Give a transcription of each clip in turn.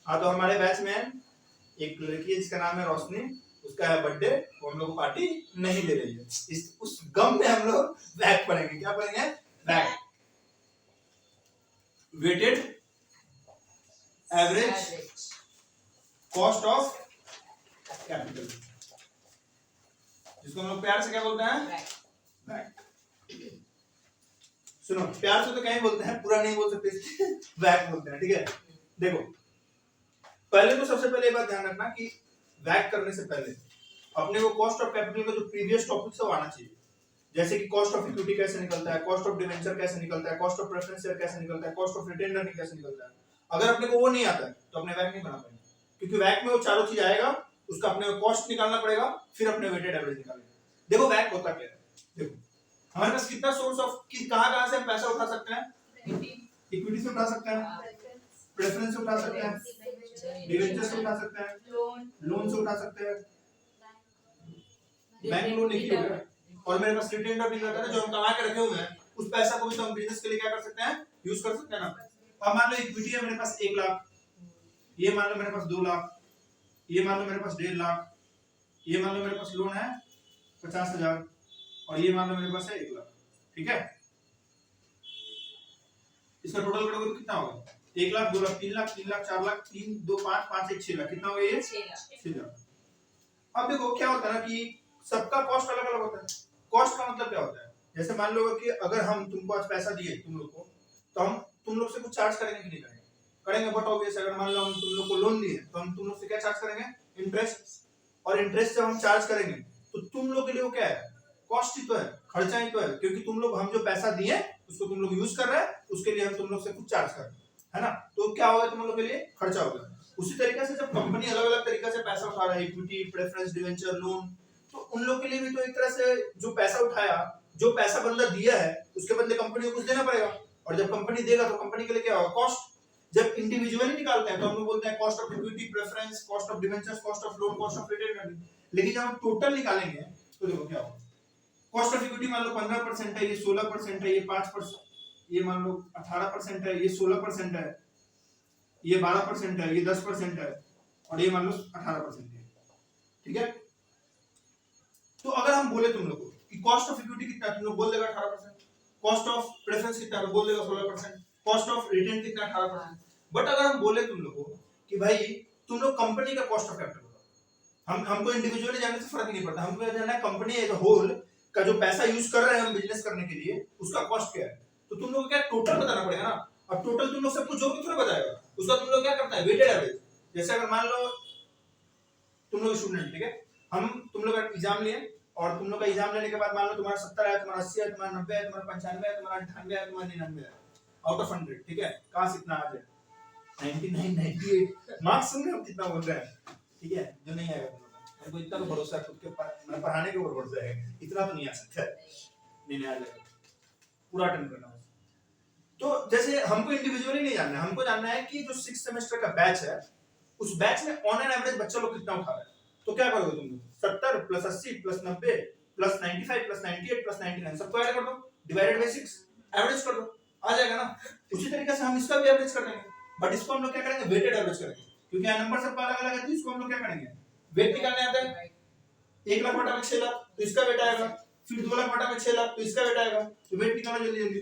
हाँ, तो हमारे बैच में एक लड़की है जिसका नाम है रोशनी, उसका है बर्थडे, वो हम लोग को पार्टी नहीं दे रही है। उस गम में हम लोग बैक पढ़ेंगे। क्या पढ़ेंगे? Back. Weighted average cost of capital, जिसको हम लोग प्यार से क्या बोलते हैं? बैक। सुनो, प्यार से तो कहीं बोलते हैं, पूरा नहीं बोल सकते, बैक बोलते हैं। ठीक है, देखो पहले तो सबसे पहले ये बात ध्यान रखना कि बैक करने से पहले अपने को कॉस्ट ऑफ कैपिटल का जो प्रीवियस टॉपिक से आना चाहिए। जैसे कि कॉस्ट ऑफ इक्विटी कैसे निकलता है, कॉस्ट ऑफ डिवेंचर कैसे निकलता है, कॉस्ट ऑफ प्रेफरेंस शेयर कैसे निकलता है, कॉस्ट ऑफ रिटेन अर्निंग कैसे निकलता है। अगर अपने को वो नहीं आता है तो अपने वैक नहीं बना पाएंगे, क्योंकि वैक में वो चारों चीज आएगा, उसका अपने को कॉस्ट निकालना पड़ेगा, फिर अपने वेटेड एवरेज निकालेंगे। देखो वैक होता क्या है, देखो हमारे पास कितना सोर्स ऑफ कहां से हम पैसा उठा सकते हैं? इक्विटी से उठा सकते हैं, प्रेफरेंस से उठा सकते हैं, डिवेंचर से उठा सकते हैं, लोन से उठा सकते हैं, बैंक लोन नहीं होगा, और मेरे पास रिटेन अर्निंग रहता है जो हम कमा के रखे हुए हैं, उस पैसा को भी तो हम बिजनेस के लिए क्या कर सकते हैं? यूज कर सकते हैं ना। अब मान लो इक्विटी है मेरे पास 1 लाख, ये मान लो मेरे पास 2 लाख, ये मान लो मेरे पास 1.5 लाख, ये मान लो मेरे पास लोन है 50,000, और ये मान लो मेरे पास है 1 लाख। ठीक है, इसका टोटल करोगे तो कितना होगा? 1 लाख, 2 लाख, 3 लाख, 3 लाख, 4 लाख, 3 2 5 5 1 6 लाख। कितना हो गया ये? 6 लाख। अब देखो क्या होता है ना कि सबका कॉस्ट अलग अलग होता है। कॉस्ट का मतलब क्या होता है? जैसे मान लो कि अगर हम तुमको आज पैसा दिए तुम लोग को, तो हम तुम लोग से कुछ चार्ज करेंगे कि नहीं करेंगे? करेंगे। बट ऑब्वियस अगर मान लो हम तुम लोग को लोन दिए तो हम तुम लोग से क्या चार्ज करेंगे? इंटरेस्ट। और इंटरेस्ट जब हम चार्ज करेंगे तो तुम लोग के लिए वो क्या है? कॉस्ट ही तो है, खर्चा ही तो है, क्योंकि तुम लोग हम जो पैसा दिए उसको तुम लोग यूज कर रहे हैं, उसके लिए हम तुम लोग से कुछ चार्ज कर रहे हैं, है ना। तो क्या होगा? तुम लोग के लिए खर्चा होगा। उसी तरीके से जब कंपनी अलग अलग तरीके से पैसा उठा रहा है, इक्विटी, प्रेफरेंस, डिवेंचर, लोन, तो उन लोग के लिए भी तो एक तरह से जो पैसा उठाया, जो पैसा बंदा दिया है, उसके बदले कंपनी को कुछ देना पड़ेगा, और जब कंपनी देगा तो कंपनी के लिए क्या होगा? कॉस्ट। जब इंडिविजुअली निकालते हैं तो हम लोग बोलते हैं cost of equity, preference, cost of debentures, cost of loan, cost of retained earning. लेकिन जब हम टोटल निकालेंगे तो देखो क्या होगा। कॉस्ट ऑफ इक्विटी मान लो 15% है, ये 16% है, ये 5%, ये मान लो 18% है, ये 16% है, ये 12% है, ये 10% है, और ये मान लो 18% है। ठीक है, तो अगर हम बोले तुम लोग को कि कॉस्ट ऑफ इक्विटी कितना, तुम लोग बोल देगा 18%, कॉस्ट ऑफ प्रेफरेंस कितना, बोल देगा 16%, कॉस्ट ऑफ रिटेन कितना, 18%। बट अगर हम बोले तुम लोग को कि भाई तुम लोग कंपनी का कॉस्ट ऑफ कैपिटल बताओ, हमको इंडिविजुअली जानने से फर्क नहीं पड़ता, हमको जानना है कंपनी एज अ होल का जो पैसा यूज कर रहे हैं हम बिजनेस करने के लिए, उसका कॉस्ट क्या है। तो तुम लोग को क्या टोटल बताना पड़ेगा ना। अब टोटल तुम लोग सबको जो भी थोड़ा बताएगा, उसका तुम लोग क्या करता है? Weighted average. जैसे अगर मान लो तुम लोग स्टूडेंट, ठीक है, हम तुम लोग का एग्जाम लिए, और तुम लोग का एग्जाम लेने के बाद मान लो तुम्हारा 70 है, तुम्हारा 80 है, तुम्हारा 90 है, तुम्हारा 95 है, तुम्हारा 98 है, तुम्हारा 99 है, आउट ऑफ 100। ठीक है, कहां से इतना आ जाए? 99 98 मार्क्स सुन रहे हो कितना बोल रहे हैं? ठीक है, जो नहीं आएगा तुम लोग का, मेरे को इतना तो भरोसा है खुद के ऊपर, मैं पढ़ाने के ऊपर भरोसा है, इतना तो नहीं आ सकता है, नहीं आ जाएगा, पूरा अटेंड करना है। तो जैसे हमको इंडिविजुअली नहीं जानना है, हमको जानना है कि जो 6 सेमेस्टर का बैच है, उस बैच में ऑन एन एवरेज बच्चा लोग कितना उठा रहा है। तो क्या करोगे तुम लोग? 70 plus 80 plus 90 plus 95 plus 98 plus 99 सबको ऐड कर दो, डिवाइडेड बाय 6, एवरेज कर दो, आ जाएगा ना। उसी तरीके से हम इसका भी एवरेज कर देंगे, बट इसको हम लोग क्या करेंगे? वेटेड एवरेज करेंगे, क्योंकि यहाँ नंबर सबका अलग अलग है, तो इसको हम लोग क्या करेंगे? वेट निकालने आता है। 1 लाख बटा में 6 लाख तो इसका वेट आएगा, फिर 2 लाख बटा में 6 लाख तो इसका वेट आएगा। तो वेट निकालो जल्दी जल्दी।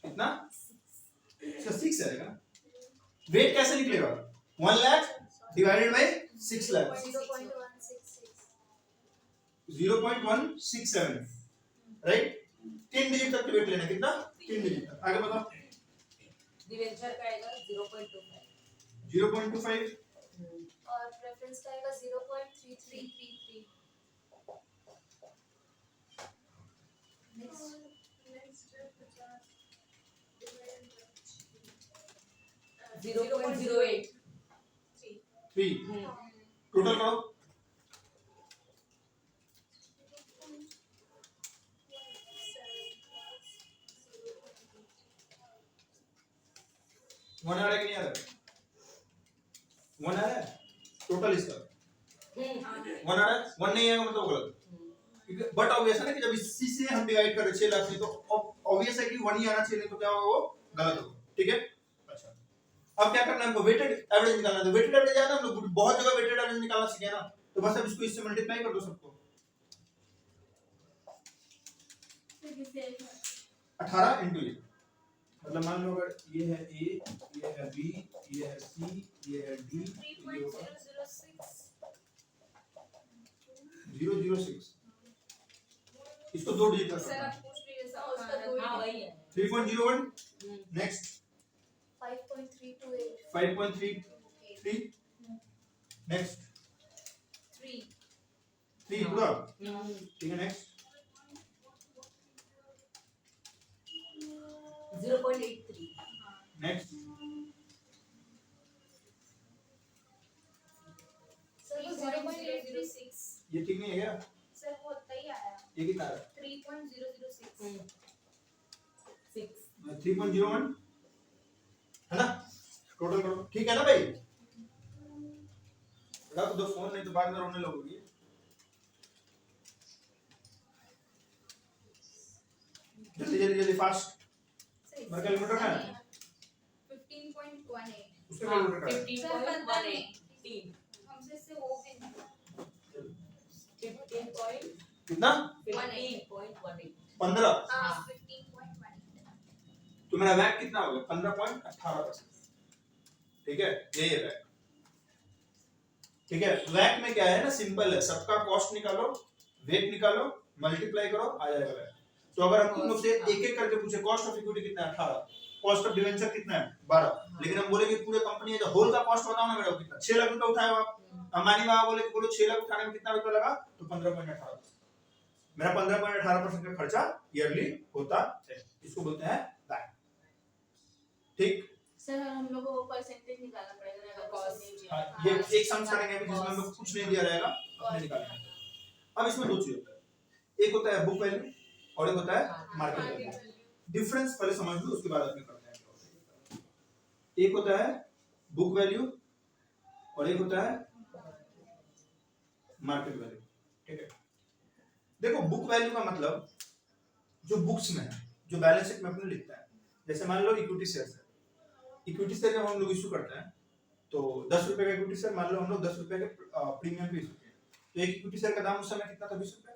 कितना? इसका 6 आएगा। वेट कैसे निकलेगा? 1 lakh divided by 6 lakh, 0.167, right. 3 digit तक वेट लेना, कितना? 3 डिजिट तक। आगे बताओ। डिवेंचर का आएगा 0.25, 0.25, और प्रेफरेंस का आएगा 0.3333। नेक्स्ट 0.08, 3 टोटल करो। वन आ रहा है कि नहीं आ रहा? 1 आ रहा है टोटल इसका? 1 आ रहा है? 1 नहीं आएगा मतलब गलत। बट ऑब्वियस है ना कि जब इसी से हम डिवाइड कर रहे 6 लाख से, तो ऑब्वियस है कि 1 ही आना चाहिए, नहीं तो क्या होगा? वो गलत होगा। ठीक है, अच्छा अब क्या करना है हमको वेटेड एवरेज निकालना है। तो वेटेड एवरेज है ना, हम लोग बहुत जगह वेटेड एवरेज निकालना सीखे ना, तो बस अब इसको इससे मल्टीप्लाई कर दो सबको। 18 इंटू ये, मतलब मान लो अगर ये है ए, ये है बी, ये है सी, ये है डी, 006 इसको दो डिजिट सर करना आप है। पूछ लीजिए सर उसका हाँ 2 वही है 3.01 नेक्स्ट 5.328 5.33 नेक्स्ट 3 3 पूरा ठीक है। नेक्स्ट 0.83 नेक्स्ट सर वो 0.006 ये ठीक नहीं है क्या? सर वो उतना ही आया ये कितना है? 3.006 6 3.01 है ना, टोटल करो ठीक है ना भाई। रख दो फोन, नहीं तो बाद में रोने लगोगी। जल्दी जल्दी जल्दी फास्ट। मेरा कैलकुलेटर कहाँ है? 15.18 उसका कैलकुलेटर कहाँ है? 15.18 हमसे इससे हो भी नहीं 15.18 कितना? 15.18 15। हाँ 15.18 तो मेरा वैट कितना हो गया? 15.18%। ठीक है, यही है वैट। ठीक है, वैट में क्या है ना, सिंपल है, सबका कॉस्ट निकालो, वेट निकालो, मल्टीप्लाई करो, आ जाएगा वैट। तो अगर हम तुम लोग से एक एक करके पूछे कॉस्ट ऑफ इक्विटी कितना है 18, कॉस्ट ऑफ डिवेंचर कितना है 12, लेकिन हम बोलेंगे पूरे कंपनी का होल का कॉस्ट बताओ ना मेरे को कितना, 6 लाख रुपए उठाए हो आप, अंबानी बाबा बोले कि बोलो 6 लाख उठाने में कितना रुपया लगा, तो 15.18%। मेरा 15.18% का खर्चा ईयरली होता है, इसको बोलते हैं वैट। ठीक, सर हम लोग को परसेंटेज निकालना पड़ेगा ना कॉस्ट हाँ, ये एक सम करेंगे अभी जिसमें हमें कुछ नहीं दिया रहेगा, अपने निकालेंगे। अब इसमें दो चीज होता है, एक होता है बुक वैल्यू और एक होता है मार्केट वैल्यू। डिफरेंस पहले समझ लो, उसके बाद अपने करते हैं। एक होता है बुक वैल्यू और एक होता है मार्केट वैल्यू। ठीक है, देखो बुक वैल्यू का मतलब जो बुक्स में है, जो बैलेंस शीट में अपने लिखता है। जैसे मान लो इक्विटी शेयर्स है, इक्विटी शेयर जब हम लोग इशू करते हैं तो 10 रुपए का इक्विटी शेयर, मान लो हम लोग 10 रुपए के प्रीमियम पे इशू किए, तो एक इक्विटी शेयर का दाम उस समय कितना था? 20 रुपए।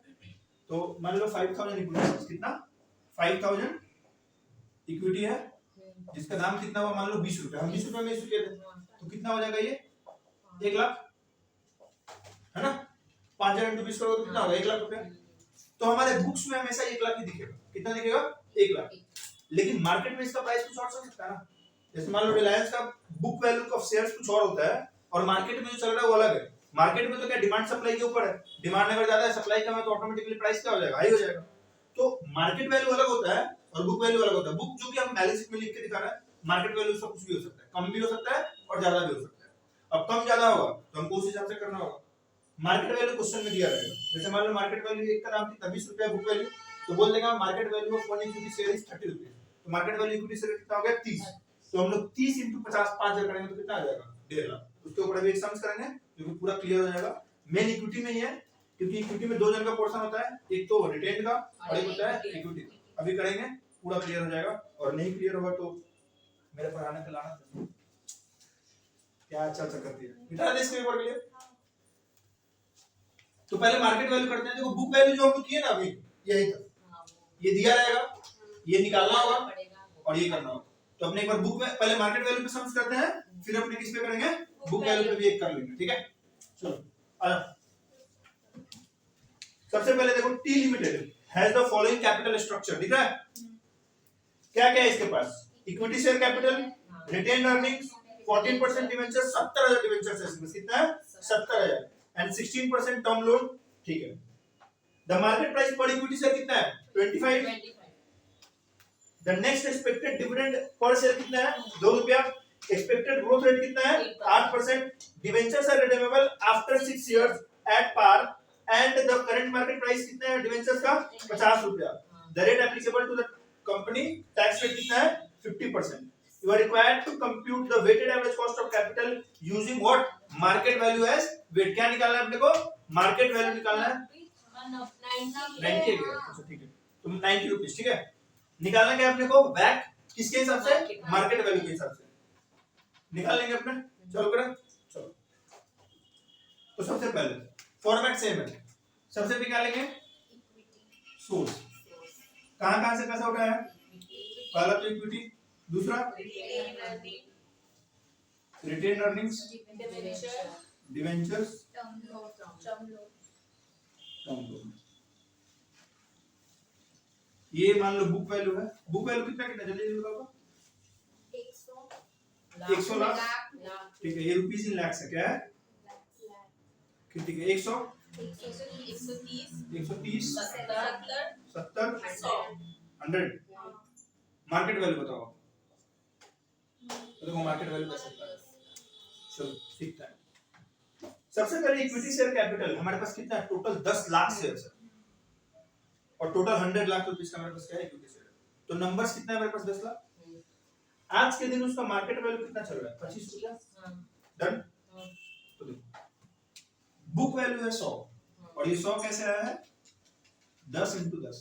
तो मान लो 5000 इक्विटी शेयर, कितना? 5000 इक्विटी है जिसका दाम कितना हुआ? मान लो 20 रुपए, हम 20 रुपए में इशू किए थे, तो कितना हो जाएगा ये? 1 लाख, है ना। 5000 into 20 करोगे तो कितना होगा? 1 लाख रुपए। तो हमारे बुक्स में हमेशा 1 लाख ही दिखेगा। कितना दिखेगा? 1 लाख। लेकिन मार्केट में इसका प्राइस कुछ और चल सकता है ना। जैसे मान लो रिलायंस का बुक वैल्यू ऑफ शेयर्स कुछ और होता है और मार्केट में जो चल रहा है वो अलग है। मार्केट में तो क्या डिमांड सप्लाई के ऊपर है, डिमांड अगर ज्यादा है, सप्लाई कम है, तो ऑटोमेटिकली प्राइस क्या हो जाएगा? हाई हो जाएगा। तो मार्केट वैल्यू अलग होता है और बुक वैल्यू अलग होता है। बुक जो कि हम बैलेंस शीट में लिख के दिखा रहे हैं, मार्केट वैल्यू उसका कुछ भी हो सकता है, कम भी हो सकता है और ज्यादा भी हो सकता है। अब कम ज्यादा होगा तो हमको उस हिसाब से करना होगा। मार्केट वैल्यू क्वेश्चन में दिया रहेगा, जैसे मान लो मार्केट वैल्यू एक का दाम कितना? 20 रुपया बुक वैल्यू, तो बोल देगा market value of one equity share is 30 rupees. तो मार्केट वैल्यू इक्विटी शेयर कितना हो गया? 30। तो हम लोग 30 into 50 5000 करेंगे तो कितना आ जाएगा? 1.5 लाख। उसके ऊपर अभी एक सम्स करेंगे जो कि पूरा क्लियर हो जाएगा। मेन इक्विटी में ही है, क्योंकि इक्विटी में दो जन का पोर्शन होता है, एक तो रिटेन का और एक होता है इक्विटी। अभी करेंगे, पूरा क्लियर हो जाएगा। और नहीं क्लियर होगा तो मेरे पढ़ाने पे लाना। क्या अच्छा करती है, मिटा दे इसके ऊपर क्लियर। तो पहले मार्केट वैल्यू करते हैं। देखो बुक वैल्यू जो हम लोग किए ना अभी, यही था, ये दिया रहेगा, ये निकालना होगा और ये करना होगा। तो अपने एक बार बुक में पहले मार्केट वैल्यू पे सम्स करते हैं, फिर अपने किस पे करेंगे? बुक वैल्यू पे भी एक कर लेंगे। ठीक है, चलो आ जाओ। सबसे पहले देखो T limited has the following capital structure. दिख रहा है क्या क्या है इसके पास? Equity share capital, retained earnings, 14% debenture, 70000 debentures है इसमें। कितना है? 70000 एंड 16% टर्म लोन। ठीक है, द मार्केट प्राइस पर इक्विटी शेयर कितना है? 25। The next expected dividend per share कितना है? 2 रुपया। एक्सपेक्टेड ग्रोथ रेट कितना है? 8%। Debentures are redeemable after 6 years at par and the current market price कितना है डिवेंचर्स का? 50 रुपया। The rate applicable to the company, tax rate कितना है? 50%। You are required to compute the weighted average cost of capital using what? Market value as weight। क्या निकालना है अपने को? मार्केट वैल्यू निकालना है। 90 अच्छा ठीक है, तो 90 रुपीस। ठीक है, निकालना क्या है अपने को? वैट किसके हिसाब से? मार्केट वैल्यू के हिसाब से। निकाल लेंगे अपने, चलो करें, चलो। तो सबसे पहले फॉर्मेट सेम है, सबसे पहले क्या लेंगे, सोर्स, कहां कहां से पैसा उठाया है, पहला तो इक्विटी, दूसरा retained earnings, debentures, term loan. ये मान लो बुक वैल्यू है, बुक वैल्यू कितना कितना जल्दी जल्दी बताओ, 100 लाख, ठीक है, ये रुपीस इन लैक्स है, क्या है, ठीक है, 100, 130, 70, 100, मार्केट वैल्यू बताओ, तो देखो मार्केट वैल्यू कैसे होता है, चलो ठीक है। सबसे पहले इक्विटी शेयर कैपिटल हमारे पास कितना है, टोटल 10 लाख शेयर है, और टोटल 100 लाख रुपीस का हमारे पास क्या है, इक्विटी शेयर। तो नंबर्स कितना है हमारे पास, 10 लाख। आज के दिन उसका मार्केट वैल्यू कितना चल रहा है, 25 रुपया, डन। तो देखो बुक वैल्यू है 100, और ये 100 कैसे आया है, 10 × 10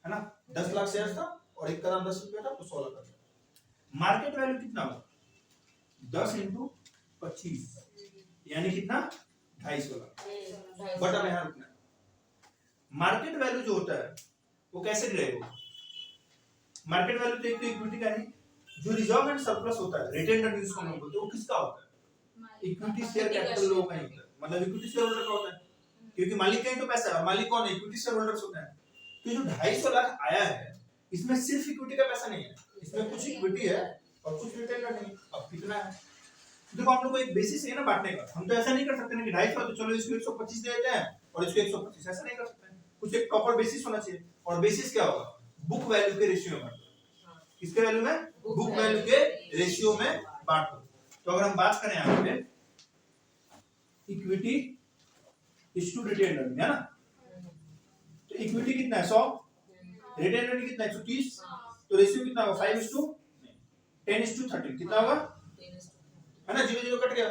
है ना, 10 लाख शेयर था और एक का दाम 10 रुपया था, तो 100 लाख। मार्केट वैल्यू कितना होगा, 10 × 25 यानी कितना, 250 लाख। बट अब यहाँ रुकना, मार्केट वैल्यू जो होता है वो कैसे डिराइव, मार्केट वैल्यू तो एक तो इक्विटी का नहीं, जो रिजर्व एंड सरप्लस होता है, रिटेन अर्निंग्स को हम बोलते हैं, वो किसका होता है, इक्विटी शेयर कैपिटल लोगों का ही होता है, मतलब इक्विटी शेयर होल्डर का होता है, क्योंकि मालिक का ही तो पैसा है, मालिक कौन है, इक्विटी शेयर होल्डर्स होते हैं। तो जो 250 लाख आया है, इसमें सिर्फ इक्विटी का पैसा नहीं है, इसमें कुछ इक्विटी है और कुछ रिटेन अर्निंग। अब कितना है, देखो हम लोग को एक बेसिस है ना बांटने का, हम तो ऐसा नहीं कर सकते ना कि 250 तो चलो इसको 125 दे देते हैं और इसको 125, ऐसा नहीं कर सकते, कुछ एक प्रॉपर बेसिस होना चाहिए। और बेसिस क्या होगा, बुक वैल्यू के रेशियो में, किसके वैल्यू में, बुक वैल्यू के रेशियो में बांटो। तो अगर हम बात करें यहाँ पे equity is to retained earning है ना, तो इक्विटी कितना है 100, रिटेन अर्निंग कितना है 130, तो रेशियो कितना होगा 5:10:13 कितना होगा, है ना, 0 0 कट गया,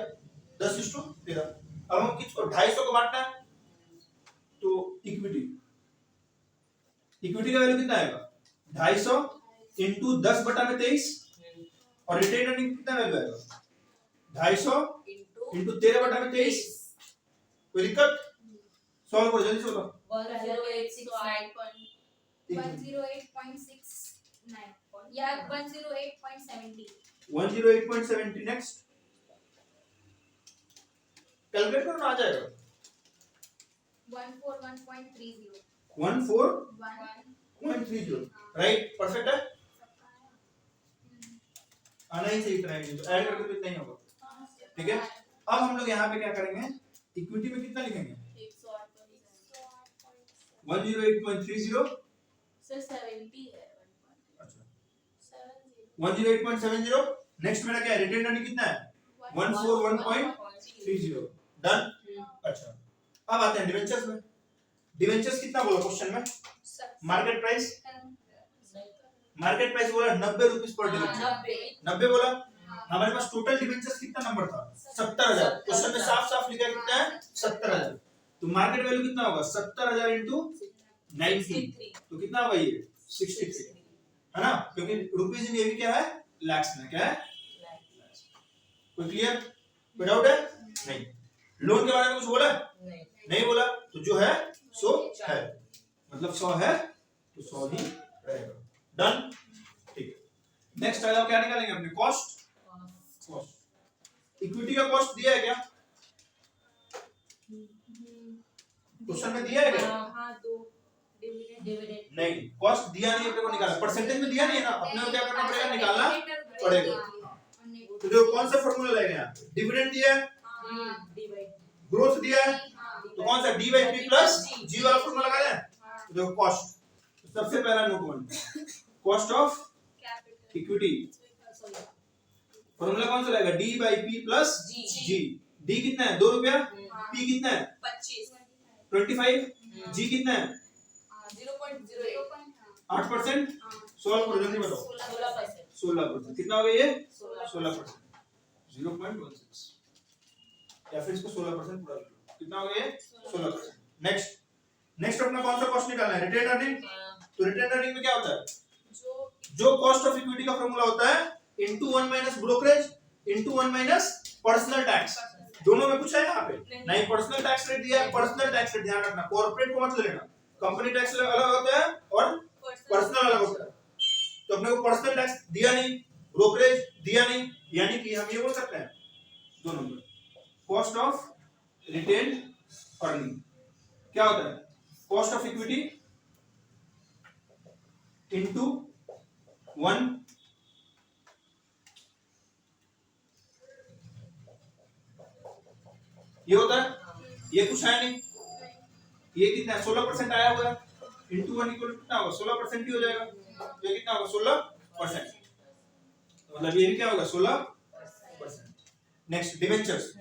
10:13। अब हम किसको 250 को बांटना है, तो इक्विटी का वैल्यू कितना आएगा 250 × 10/23, और रिटेन अर्निंग कितना वैल्यू आएगा 250 × 13/23। कोई दिक्कत, सॉल्व करो जल्दी से बताओ, 108.69 या 108.70, 108.70। नेक्स्ट कैलकुलेट करो ना, आ जाएगा 141.30, 141.30, राइट, परफेक्ट है, आना ही चाहिए इतना ही, तो ऐड करके तो इतना ही होगा, ठीक है। अब हम लोग यहाँ पे क्या करेंगे, इक्विटी में कितना लिखेंगे 108.30, सर 70 है, अच्छा 108.70। नेक्स्ट मेरा क्या है, रिटेन अर्निंग कितना है 141.30, डन। अच्छा अब आते हैं डिवेंचर्स में, डिवेंचर्स कितना बोला क्वेश्चन में, मार्केट प्राइस बोला 90 रुपीस पर डिवेंचर, 90 बोला। हमारे पास टोटल डिवेंचर्स कितना नंबर था 70,000, क्वेश्चन में साफ साफ लिखा है कितना है 70,000, तो मार्केट वैल्यू कितना होगा 70,000 × 90, तो कितना होगा ये 63, है ना, क्योंकि रुपीस इन ये भी क्या है लैक्स में, क्या है, कोई क्लियर, कोई डाउट है, नहीं। लोन के बारे में कुछ बोला, नहीं बोला, तो जो है सो है, मतलब 100 है तो 100 ही रहेगा, डन, ठीक है। नेक्स्ट आएगा क्या निकालेंगे अपने, कॉस्ट, इक्विटी का कॉस्ट दिया है क्या, क्वेश्चन में दिया है क्या, नहीं, कॉस्ट दिया नहीं, अपने को निकालना, परसेंटेज में दिया नहीं है ना, अपने को क्या करना पड़ेगा, निकालना पड़ेगा। तो जो कौन सा फॉर्मूला लगेगा यहाँ, डिविडेंड दिया है, ग्रोथ दिया है, तो कौन सा D/P प्लस G वाला फॉर्मूला लगाया है, तो देखो कॉस्ट, सबसे पहला note one, cost of equity, formula कौन सा लगेगा D/P प्लस G, D कितना है 2 रुपया, P कितना है 25, G कितना है 8%, 16%, जल्दी बताओ 16%, कितना हो गया ये 16%, 0.16, या फिर इसको 16% पूरा लिखो, कितना हो गया ये 16%। नेक्स्ट अपना कौन सा कॉस्ट निकालना है, रिटेन अर्निंग, तो रिटेन अर्निंग में क्या होता है, जो कॉस्ट ऑफ इक्विटी का फॉर्मूला होता है into 1 minus brokerage, into 1 minus personal tax. दोनों में कुछ है यहाँ पे नहीं, पर्सनल टैक्स रेट दिया है, पर्सनल टैक्स रेट ध्यान रखना, कॉर्पोरेट को मत ले लेना, कंपनी टैक्स अलग होता है और पर्सनल अलग होता है। तो अपने को पर्सनल टैक्स दिया नहीं, ब्रोकरेज दिया नहीं, यानी कि हम ये बोल सकते हैं 2 number cost of retained earning क्या होता है, कॉस्ट ऑफ इक्विटी इनटू 1 ये होता है, ये कुछ है नहीं, ये कितना 16% आया हुआ है, इनटू 1 इक्वल कितना होगा 16% ही हो जाएगा, तो ये कितना होगा 16%, मतलब ये भी क्या होगा 16%। नेक्स्ट डिबेंचर्स,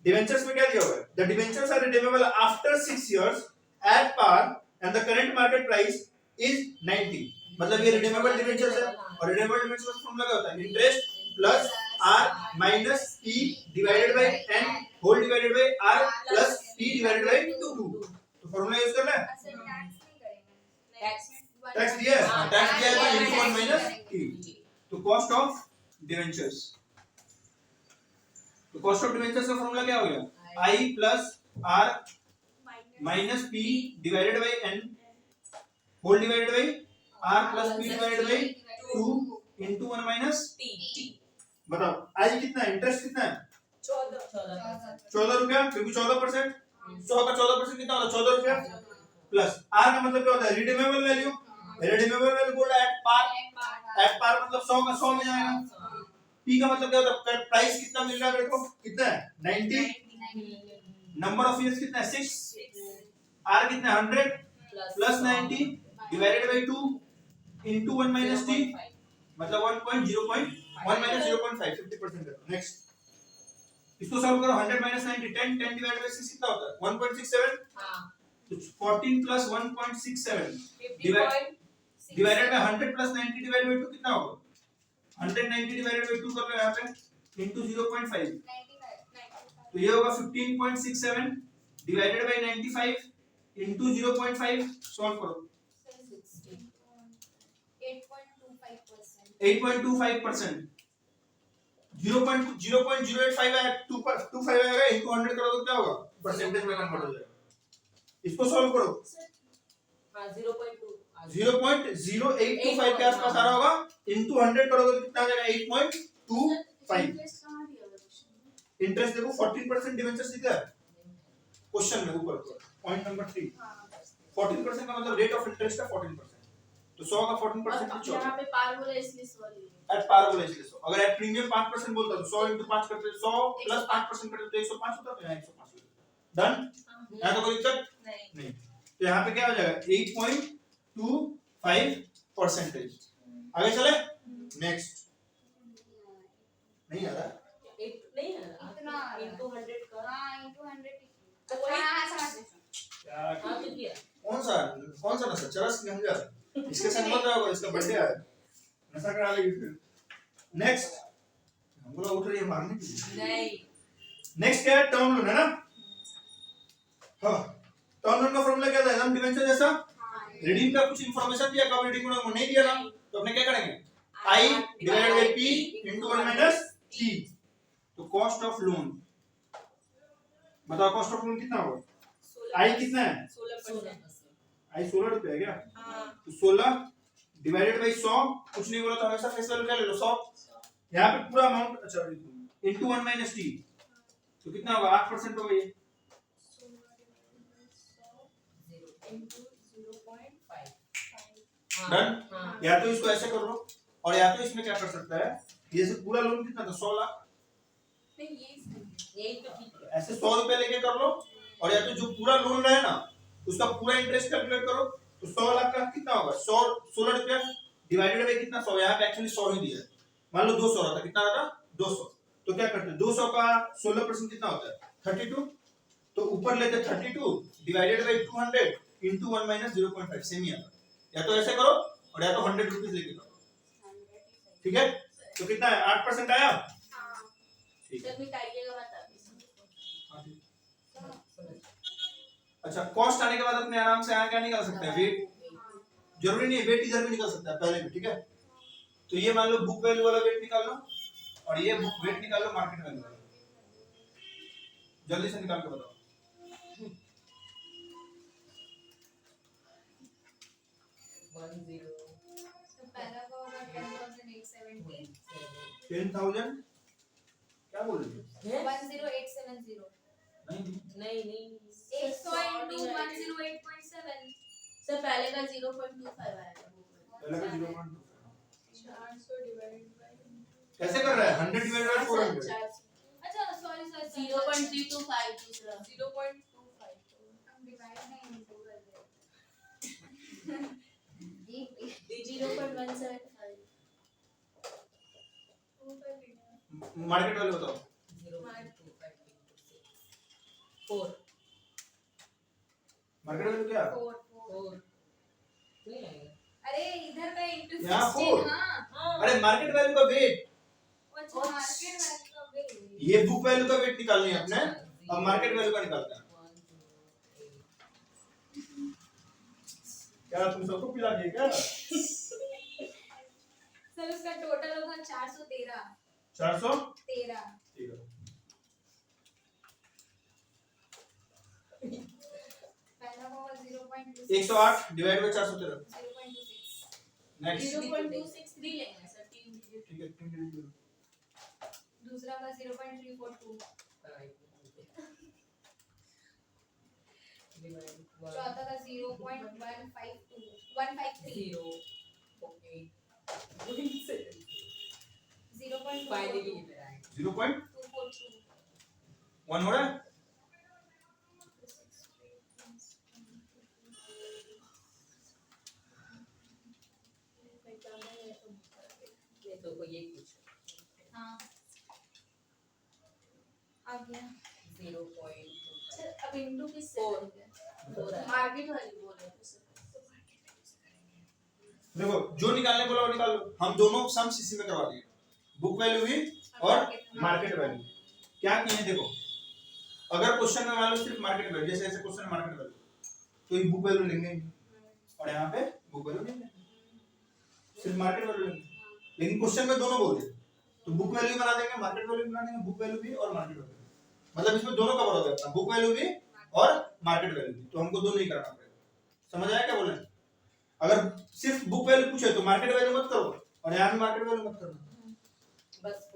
डिबेंचर्स में क्या दिया हुआ है, the debentures are redeemable after 6 years at par and the current market price is 90, मतलब ये रिडीमेबल डिबेंचर्स है, और रिडीमेबल डिबेंचर्स का फॉर्मूला क्या होता है, interest plus R minus P divided by N whole divided by R plus P divided by 2, तो formula use करना है, टैक्स दिया है, टैक्स दिया है तो इनटू 1 माइनस टी, तो कॉस्ट ऑफ डिबेंचर्स, तो कॉस्ट ऑफ डिबेंचर्स का फॉर्मूला क्या हो गया, I plus R minus P divided by N whole divided by R plus P divided by 2 into 1 minus T. बताओ आई कितना है, इंटरेस्ट कितना है 14 रुपया, क्योंकि 14%, 100 का 14% कितना होता है 14 रुपया, प्लस आर का मतलब क्या होता है रिडीमेबल वैल्यू, रिडीमेबल वैल्यू बोल रहा है एट पार मतलब 100 का 100 में जाएगा, पी का मतलब क्या होता है प्राइस कितना मिल रहा है मेरे को, कितना है 90, नंबर ऑफ इयर्स कितना है 6, आर कितना है 100 plus 90 divided by 2 into 1 minus T, मतलब 1 माइनस 0.5 50%। नेक्स्ट इसको सॉल्व करो, 100 माइनस 90 10 10 डिवाइडेड बाय 6 कितना होता है 1.67, तो 14 plus 1.67 divided by 100 plus 90 divided by 2 कितना होगा, 190 डिवाइडेड बाय 2 कर लो यहाँ पे इनटू 0.5, तो ये होगा 15.67 डिवाइडेड बाय 95 इनटू 0.5, सॉल्व करो 8.25%, 0.085 है 2.25 आएगा इनटू 100 करोगे क्या होगा, परसेंटेज में कन्वर्ट हो जाएगा, इसको सॉल्व करो, हां 0.2 0.0825 के आसपास आ रहा होगा, इनटू 100 करोगे तो कितना आ जाएगा 8.25, इंटरेस्ट देखो 14% डिबेंचर्स दिखा है क्वेश्चन में ऊपर, पॉइंट नंबर 3 14% का मतलब रेट ऑफ इंटरेस्ट है 14%, तो 100 का 14% यहाँ पे पार बोला इसलिए सॉरी, एट पार बोला इसलिए 100, अगर एट प्रीमियम 5% बोलता तो 100 into 5 करते 100 प्लस 5% करते तो 105 होता, तो यहाँ 105 डन, यहाँ तो कोई दिक्कत नहीं, तो यहाँ पे क्या हो जाएगा 8.25%, आगे चले नेक्स्ट, नहीं आ रहा नहीं है इतना इनटू 100 का, हां इनटू 100 तो वही हां समझ क्या हां तो किया कौन सा नशा चरस की गंजा, इसके संग मत रहो, इसका बर्थडे है नशा करा लेगी फिर, नेक्स्ट हम लोग उठ रही है मारने के लिए, नहीं नेक्स्ट क्या है टर्म लोन है ना, हाँ टर्म लोन का फॉर्मूला क्या था एकदम डिबेंचर जैसा, रिडीम का कुछ इंफॉर्मेशन दिया, कब रिडीम होना नहीं दिया ना, तो अपने क्या करेंगे I divided by P into 1 minus T, तो कॉस्ट ऑफ लोन, बताओ कॉस्ट ऑफ लोन कितना होगा, आई कितना है 16%, आई 16 रुपए है क्या, हां तो 16 डिवाइडेड बाय 100, कुछ नहीं बोला तो हमेशा फेस वैल्यू क्या ले लो 100, यहाँ पे पूरा अमाउंट अच्छा इनटू 1 माइनस टी, तो कितना होगा 8% होगा ये, डन, या तो इसको ऐसे कर लो और या तो इसमें क्या कर सकता है, ये से पूरा लोन कितना था 100 लाख, नहीं यही तो ठीक है, ऐसे 100 रुपए लेके कर लो, और या तो जो पूरा लोन रहे ना उसका पूरा इंटरेस्ट कैलकुलेट करो, तो 100 लाख का कितना होगा 100 16 रुपया डिवाइडेड बाय कितना 100, यहाँ पे एक्चुअली 100 ही दिया है, मान लो 200 रहा था, कितना रहा था 200, तो क्या करते हैं 200 का 16% कितना होता है 32, तो ऊपर लेते 32 divided by 200 into 1 minus 0.5, same ही आता है, या तो ऐसे करो और या तो 100 रुपीस लेके करो, ठीक है, तो कितना है 8% आया, ठीक है, जब मिटाइएगा बता अच्छा कॉस्ट आने के बाद अपने आराम से यहाँ क्या निकाल सकते हैं वेट, जरूरी नहीं है वेट इधर भी निकल सकता है पहले भी, ठीक है, तो ये मान लो बुक वैल्यू वाला वेट निकाल लो, और ये वेट निकालो मार्केट वैल्यू वाला, जल्दी से निकाल के बताओ। तो पहला का होगा 10,870 10,000 क्या बोल रही हो? 10870 नहीं नहीं 100 into 108.7 सर पहले का 0.25 आएगा पहले का 0.2 400 डिवाइडेड बाय कैसे कर रहा है? 100 डिवाइडेड बाय 400 अच्छा सॉरी 0.325 दूसरा 0.25 हम डिवाइड नहीं इंटू कर रहे ये 0.175 मार्केट वैल्यू बताओ। 4 मार्केट वैल्यू क्या? 4 नहीं आएगा। अरे इधर का इंटू यहाँ 16 4। हां अरे मार्केट वैल्यू का वेट, अच्छा मार्केट वैल्यू का वेट ये बुक वैल्यू का वेट निकालनी है अपने, अब मार्केट वैल्यू का निकालते हैं। क्या तुम सबको पिला दिए क्या? सर उसका टोटल होगा 413 413 पहला होगा 0.26 108 डिवाइड बाय 413 0.26 नेक्स्ट 0.263 लेंगे सर 3 डिजिट ठीक है 3 डिजिट दूसरा का 0.342 चौथा का 0.152 153 फाइनली 0.242 1 हो रहा है। ये तो कोई एक कुछ हाँ आ गया 0.25 सर अब इंटू किससे Four. करेंगे हो रहा है। मार्केट वाली बोल रहे थे सर देखो जो निकालने बोला वो निकाल लो, हम दोनों सम इसी में करवा दिए, बुक वैल्यू भी और मार्केट वैल्यू। क्या किए हैं देखो, अगर क्वेश्चन में मान लो सिर्फ मार्केट वैल्यू, जैसे ऐसे क्वेश्चन मार्केट वैल्यू, तो ये बुक वैल्यू लेंगे ही नहीं, और यहाँ पे बुक वैल्यू नहीं लेंगे, सिर्फ मार्केट वैल्यू लेंगे। लेकिन क्वेश्चन में दोनों बोल दिए तो बुक वैल्यू बना देंगे, मार्केट वैल्यू बना देंगे, बुक वैल्यू भी और मार्केट वैल्यू, मतलब इसमें दोनों कवर हो जाता है, बुक वैल्यू भी और मार्केट वैल्यू भी, तो हमको दोनों ही करना पड़ेगा। समझ आया क्या बोले? अगर सिर्फ बुक वैल्यू पूछे तो मार्केट वैल्यू मत करो, और यहाँ भी मार्केट वैल्यू मत करो, बस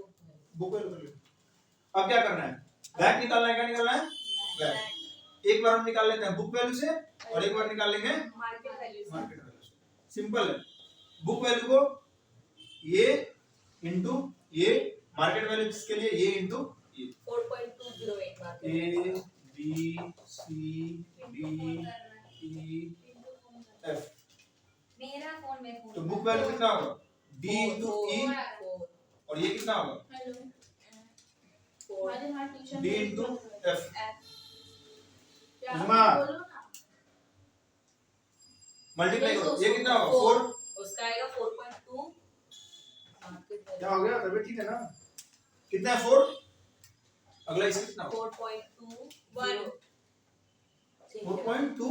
बुक वैल्यू कर लो। अब क्या करना है? बैक निकालना है, क्या निकालना है? बैक। एक बार हम निकाल लेते हैं बुक वैल्यू से, और एक बार निकाल लेंगे मार्केट वैल्यू मार्केट वैल्यू से। सिंपल है, बुक वैल्यू को ये इनटू ये, मार्केट वैल्यू किसके लिए? ये इनटू ये। 4.208 market A B C D E F, मेरा फोन में फोन तो बुक वैल्यू कितना होगा? डी इनटू ई, और ये कितना होगा? हेलो हमारे यहाँ ट्यूशन डी इनटू एफ। क्या उस्मा। बोलो ना मल्टीप्लाई करो, ये कितना होगा? 4। उसका आएगा 4.2 मार्केट क्या हो गया? तबीयत ठीक है ना? कितना है 4? अगला इसका कितना होगा? 4.21 4.2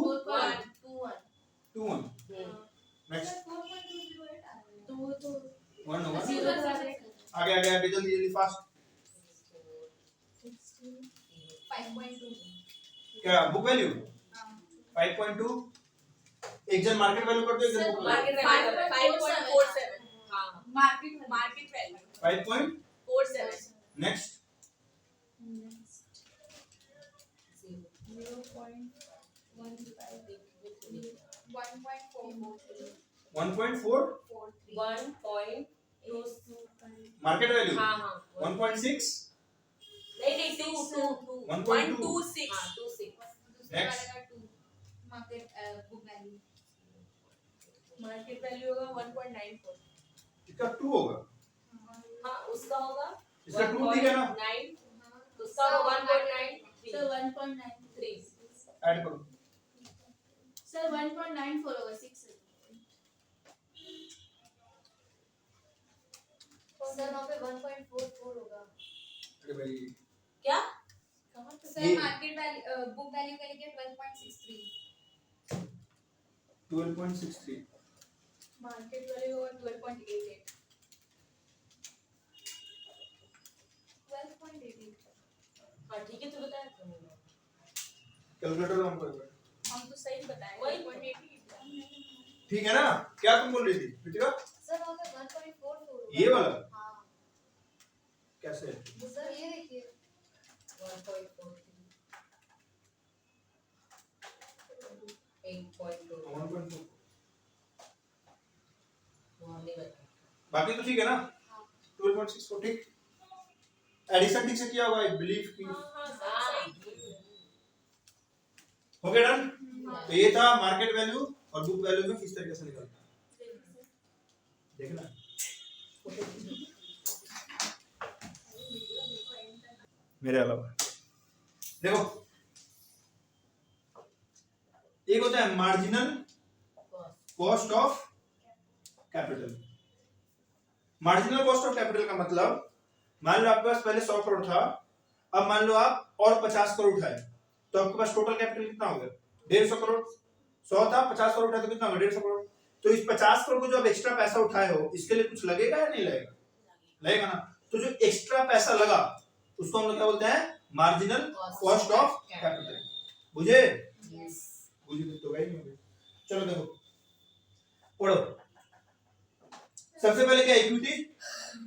4.21 नेक्स्ट 4.208 आ रहा है तो तो 1 होगा। जीरो का रेट आगे आगे आगे जल्दी जल्दी फास्ट। 5.2 क्या बुक वैल्यू? हां 5.2। एक जन मार्केट वैल्यू कर दो, एक जन बुक मार्केट वैल्यू। वैल्यू 5.47 हां market value 5.47 next 1.4 market value. हां हां 1.6 नहीं 126 हां 26 नेक्स्ट मार्केट वैल्यू होगा 1.94 इसका 2 होगा, हां उसका होगा इसका 2 ठीक है ना? 9 उसका होगा 1.93 सर 1.93 ऐड करो। सर 1.94 होगा 6 सर वहाँ पे 1.44 होगा। अरे भाई क्या सर ये- मार्केट वैल्यू बुक वैल्यू के लिए 12.63 12.63 मार्केट वैल्यू होगा 12.88 हाँ ठीक है, तू बता तुमने। कैलकुलेटर ऑन कर। हम तो सही बताए वही। 1.80 ठीक है ना? क्या तुम बोल रही थी कृतिका? सर वहाँ पे 1.44 होगा। ये वाला हाँ कैसे? तो सर ये देखिए 1.43 8.2 1.2 हमने बताया। बाकी तो ठीक है ना? 12.64 ठीक। एडिशन ठीक से किया होगा आई बिलीव कि हाँ सही। हो गया डन। तो ये था मार्केट वैल्यू और बुक वैल्यू में किस तरीके से निकलता है, देखना। मेरे अलावा देखो, एक होता है marginal cost of capital. Marginal cost of capital का मतलब, मान लो आपके पास पहले 100 करोड़ था, अब मान लो आप और 50 करोड़ उठाए, तो आपके पास टोटल कैपिटल कितना हो गया? 150 करोड़। 100 था, 50 करोड़ उठाए तो कितना होगा? 150 करोड़। तो इस 50 करोड़ को जो आप एक्स्ट्रा पैसा उठाए हो, इसके लिए कुछ लगेगा या नहीं लगेगा? लगेगा ना। तो जो एक्स्ट्रा पैसा लगा उसको हम लोग क्या बोलते हैं? Marginal cost of capital. बुझे? बुझे तो गई नहीं। चलो देखो पढ़ो। सबसे पहले क्या इक्विटी?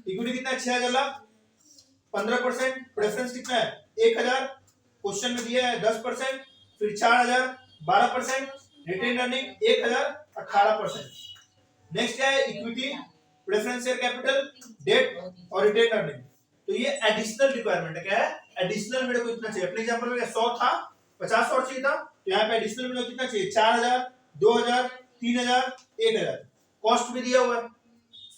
इक्विटी कितना है? 6000 लाख। 15%। प्रेफरेंस कितना है? 1000। क्वेश्चन में दिया है 10%, फिर 4000 12%, रिटेन अर्निंग 1000 18%। नेक्स्ट क्या है? Equity, preference share capital, debt और रिटेन अर्निंग। तो ये एडिशनल रिक्वायरमेंट है। क्या है? एडिशनल मेरे को इतना चाहिए। अपने एग्जांपल में 100 था, 50 और चाहिए था, तो यहाँ पे एडिशनल मेरे को कितना चाहिए? 4000 2000 3000 1000। कॉस्ट भी दिया हुआ है,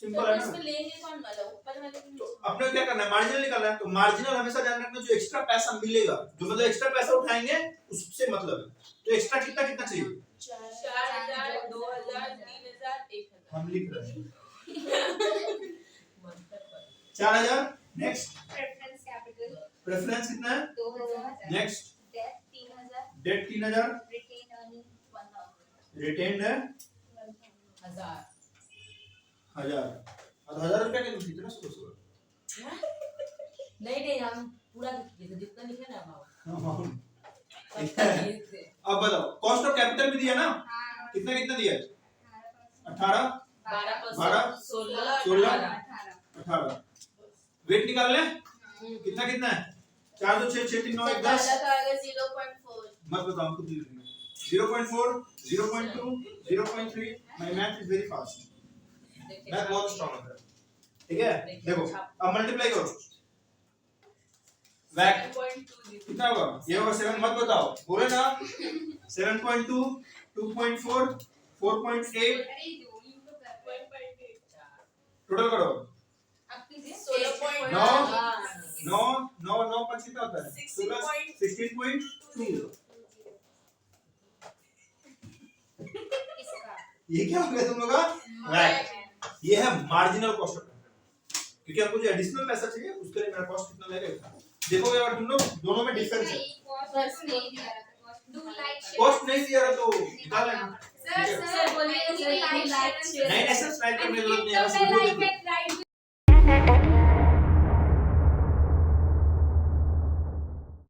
सिंपल है ना। इसमें लेंगे कौन वाला, ऊपर वाले की तो नीचे? अपने को क्या करना है? मार्जिनल निकालना है। तो मार्जिनल हमेशा ध्यान रखना, जो एक्स्ट्रा पैसा मिलेगा, जो मतलब एक्स्ट्रा पैसा उठाएंगे उससे मतलब है। तो एक्स्ट्रा कितना कितना चाहिए? 4000 2000 3000 1000। हम लिख रहे हैं 4000। नेक्स्ट प्रेफरेंस कैपिटल प्रेफरेंस कितना है? 2000, next debt 3000, debt 3000, retained earning 1000, retained है 1000। 1000। अब 1000 रुपया नहीं दूसरी तरह सुबह नहीं हम पूरा लिखे, जितना लिखे ना अमाउंट। सुबह। अब बताओ, कॉस्ट ऑफ कैपिटल भी दिया ना? कितना कितना दिया? 18 12% 16 16 18। 18। वेट निकाल ले। कितना कितना है? 4 2 6 6 3 9 1 10। पहला का आएगा 0.4, मत बताओ, हमको दिल नहीं। 0.4 0.2 0.3। My math is very fast. Math बहुत स्ट्रांग है। ठीक है, देखो अब मल्टीप्लाई करो। वैट 7.2 कितना होगा? ये होगा 7। मत बताओ, बोले ना 7.2 2.4 4.8। टोटल करो। अब कीजिए 16.9 9 9 9 5 कितना होता है? 16.2। इसका ये क्या हो गया तुम लोग का? वैट। ये है मार्जिनल कॉस्ट ऑफ कैपिटल। क्योंकि आपको जो एडिशनल पैसा चाहिए उसके लिए मेरा कॉस्ट कितना लगेगा। देखोगे अगर तुम लोग दोनों में डिफरेंस है। कॉस्ट नहीं दिया रहा था, कॉस्ट कॉस्ट नहीं दिया रहा तो